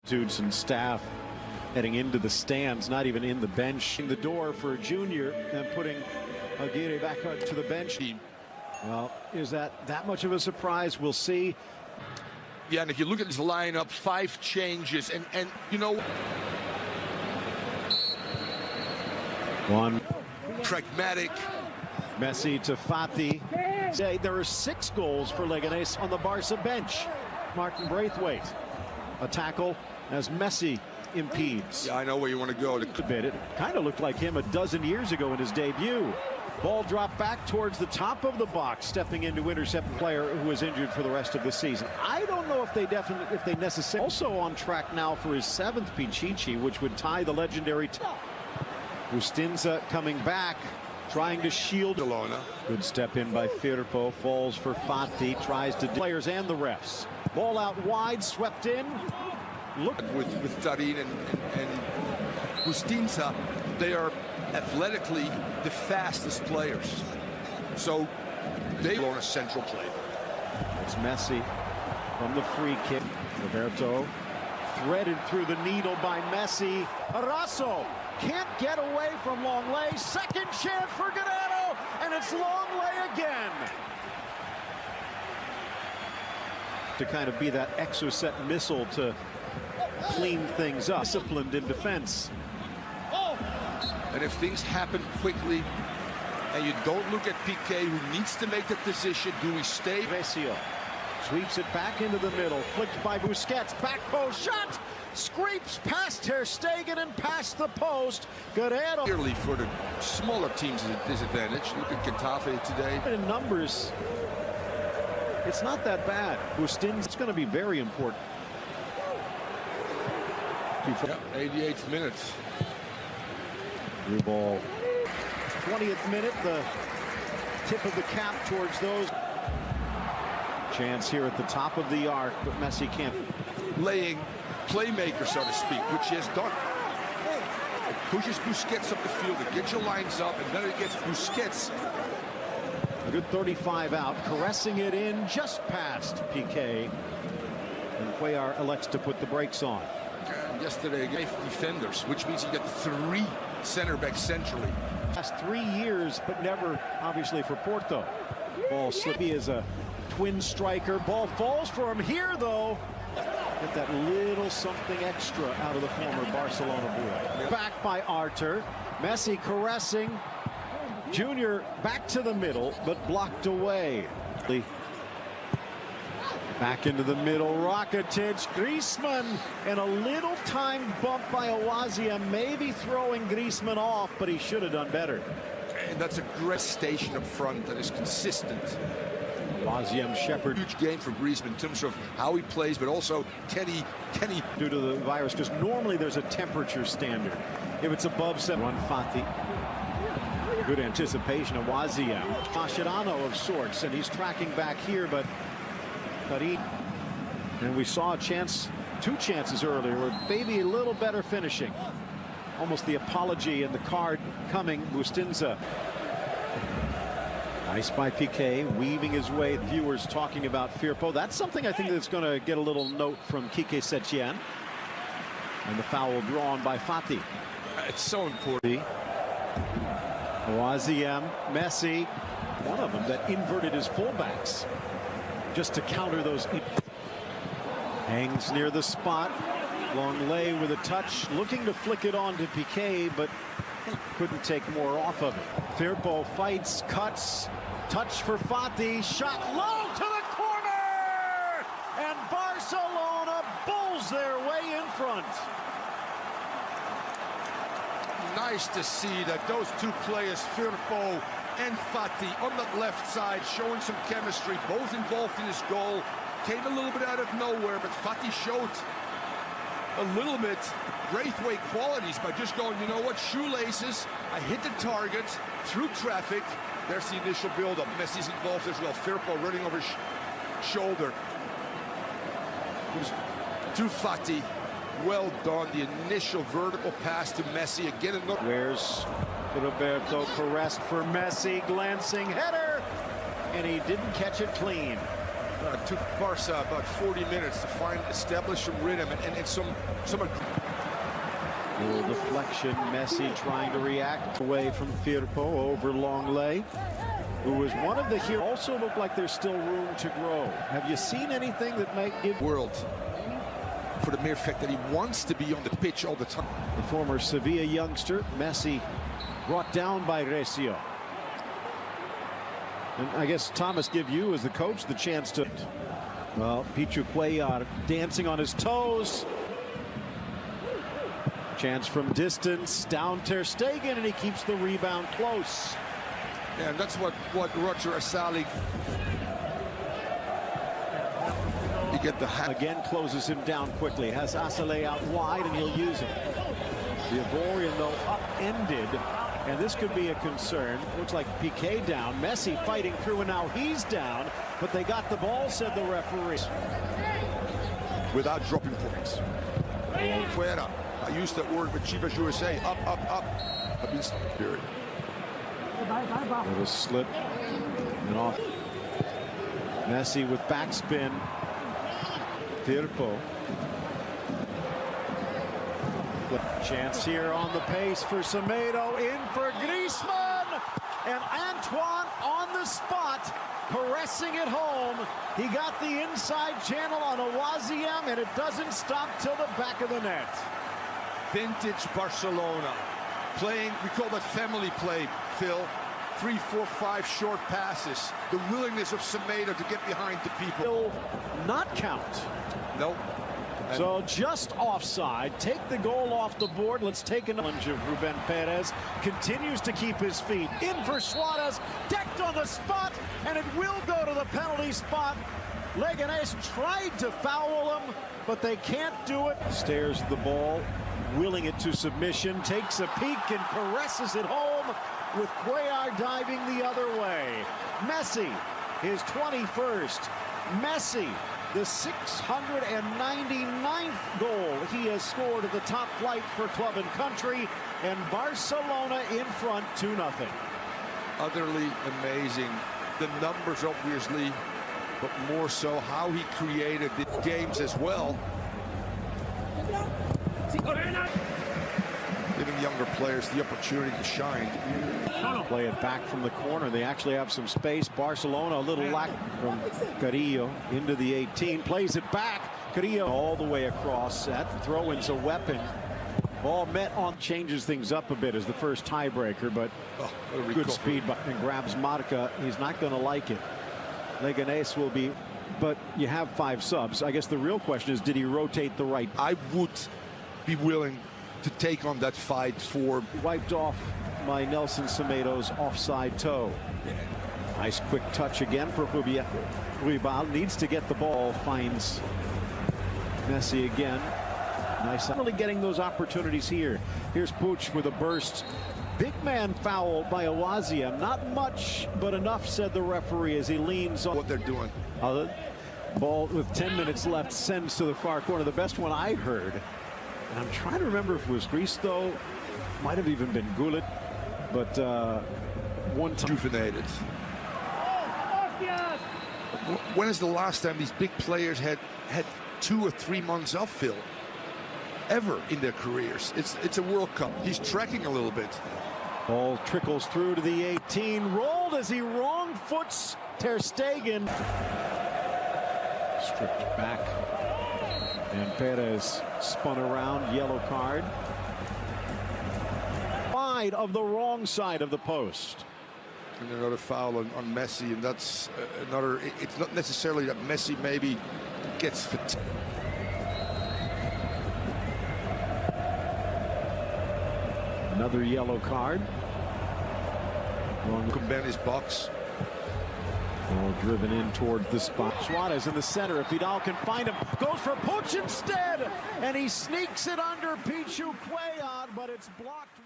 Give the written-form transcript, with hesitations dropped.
Students and staff heading into the stands, not even in the bench. The door for Junior and putting Aguirre back to the bench. Well, is that much of a surprise? We'll see. Yeah, and if you look at this lineup, 5 changes, and you know, one pragmatic. Messi to Fati. There are 6 goals for Leganés on the Barca bench. Martin Braithwaite, a tackle as Messi impedes. Yeah, I know where you want to go. It kind of looked like him a dozen years ago in his debut. Ball dropped back towards the top of the box, stepping in to intercept the player who was injured for the rest of the season. I don't know if they necessarily. Also on track now for his 7th Pichichi, which would tie the legendary. Bustinza coming back, trying to shield Barcelona. Good step in by Firpo, falls for Fati, tries to players and the refs. Ball out wide, swept in. Look with Tarin and Bustinza, they are athletically the fastest players. So they are on a central play. It's Messi from the free kick. Roberto threaded through the needle by Messi. Arasso can't get away from Longley. Second chance for Guerrero, and it's Longley again. To kind of be that Exocet missile to clean things up. Disciplined in defense. And if things happen quickly and you don't look at Piqué, who needs to make the decision, do we stay? Vesio sweeps it back into the middle, flicked by Busquets, back post shot, scrapes past Ter Stegen and past the post. Guerrero. Clearly for the smaller teams is a disadvantage. Look at Getafe today. In numbers, it's not that bad. Bustin's going to be very important. Yeah, 88th minute. Through ball. 20th minute, the tip of the cap towards those. Chance here at the top of the arc, but Messi can't. Laying playmaker, so to speak, which he has done. Pushes Busquets up the field, it gets your lines up, and then it gets Busquets. A good 35 out, caressing it in just past Piqué. And Cuellar elects to put the brakes on. Yesterday, 5 defenders, which means you get 3 center backs centrally. Last 3 years, but never, obviously, for Porto. Ball slippy as a twin striker. Ball falls for him here, though. Get that little something extra out of the former Barcelona boy. Back by Artur. Messi caressing. Junior back to the middle, but blocked away. Back into the middle, Rakitic, Griezmann, and a little time bump by Awazia, maybe throwing Griezmann off, but he should have done better. And that's a great station up front that is consistent. Awazia Shepherd. Huge game for Griezmann in terms of how he plays, but also can he due to the virus, because normally there's a temperature standard. If it's above 7, run Fati. Good anticipation of Awazia. Mascherano of sorts, and he's tracking back here, but and we saw a chance, 2 chances earlier, with maybe a little better finishing. Almost the apology and the card coming. Bustinza. Nice by Piqué, weaving his way. Viewers talking about Firpo. That's something I think that's going to get a little note from Quique Setien. And the foul drawn by Fati. It's so important. Awaziem, Messi, one of them that inverted his fullbacks just to counter those. Hangs near the spot. Longley with a touch, looking to flick it on to Piqué, but couldn't take more off of it. Firpo fights, cuts, touch for Fati, shot low to the corner, and Barcelona bulls their way in front. Nice to see that those 2 players, Firpo and Fati, on the left side, showing some chemistry, both involved in this goal. Came a little bit out of nowhere, but Fati showed a little bit Braithwaite qualities by just going, you know what, shoelaces, I hit the target, through traffic. There's the initial build-up. Messi's involved as well. Firpo running over his shoulder. To Fati. Well done. The initial vertical pass to Messi. Again, where's Roberto, caressed for Messi, glancing header, and he didn't catch it clean. It took Barca about 40 minutes to establish some rhythm and some. Little deflection. Messi trying to react away from Firpo over Longley, who was one of the heroes. Also look like there's still room to grow. Have you seen anything that might give world for the mere fact that he wants to be on the pitch all the time? The former Sevilla youngster, Messi, brought down by Recio. And I guess, Thomas, give you as the coach the chance to. Well, Pichu Cuellar dancing on his toes. Chance from distance, down Ter Stegen, and he keeps the rebound close. Yeah, and that's what Roger Asali. You get the again, closes him down quickly. Has Asale out wide, and he'll use it. The Ivorian, though, upended, and this could be a concern. Looks like Piqué down. Messi fighting through, and now he's down. But they got the ball, said the referee. Without dropping points. Fuera. I used that word with Chivas USA. Up, up, up. I've been period. Little slip and off. Messi with backspin. Firpo. Chance here on the pace for Semedo. In for Griezmann. And Antoine on the spot, pressing it home. He got the inside channel on Awaziem, and it doesn't stop till the back of the net. Vintage Barcelona. Playing, we call that family play, Phil. 3, 4, 5 short passes. The willingness of Semedo to get behind the people. Will not count. Nope. So just offside. Take the goal off the board. Let's take a challenge of Ruben Perez. Continues to keep his feet. In for Suarez. Decked on the spot. And it will go to the penalty spot. Leganés tried to foul him, but they can't do it. Stares the ball, willing it to submission. Takes a peek and caresses it home with Cuellar diving the other way. Messi, his 21st. Messi, the 699th goal he has scored at the top flight for club and country, and Barcelona in front 2-0. Utterly amazing. The numbers, obviously, but more so how he created the games as well. Giving younger players the opportunity to shine. Play it back from the corner. They actually have some space. Barcelona a little lack from Carrillo into the 18. Plays it back. Carrillo all the way across. That throw-in's a weapon. Ball met on. Changes things up a bit as the first tiebreaker, but good speed and grabs Marca. He's not going to like it. Leganés will be, but you have 5 subs. I guess the real question is, did he rotate the right? I would be willing to take on that fight for. Wiped off by Nelson Semedo's offside toe. Nice quick touch again for Ruibal. Needs to get the ball. Finds Messi again. Nice. Not really getting those opportunities here. Here's Puig with a burst. Big man foul by Awaziem. Not much, but enough, said the referee as he leans on. What they're doing. Ball with 10 minutes left sends to the far corner. The best one I heard. And I'm trying to remember if it was Cristo. Might have even been Gullit. But one time. Rejuvenated. When is the last time these big players had 2 or 3 months off, Phil? Ever in their careers. It's a World Cup. He's trekking a little bit. Ball trickles through to the 18. Rolled as he wrong foots Ter Stegen. Stripped back. And Perez spun around. Yellow card. Wide of the wrong side of the post. And another foul on Messi, and that's another. It's not necessarily that Messi maybe gets fatigued. Another yellow card. Kumbene's box. Ball driven in towards the spot. Suarez in the center. If Vidal can find him, goes for Puig instead, and he sneaks it under Pichu Cuellar, but it's blocked.